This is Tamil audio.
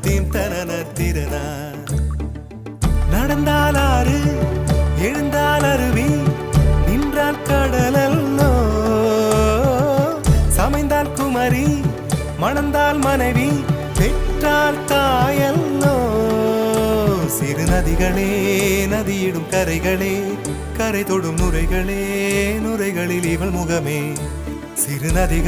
தீம் தனன திறனா. நடந்தால் ஆறு எழுந்தால் அருவி நின்றால் கடலல்லோ. சமைந்தால் குமரி மணந்தால் மனைவி பெற்றால் தாயல்லோ. சிறு நதிகளே நதியிடும் கரைகளே கரை தொடும் நுரைகளே நுரைகளில் இவள் முகமே. சிறு நதிகள்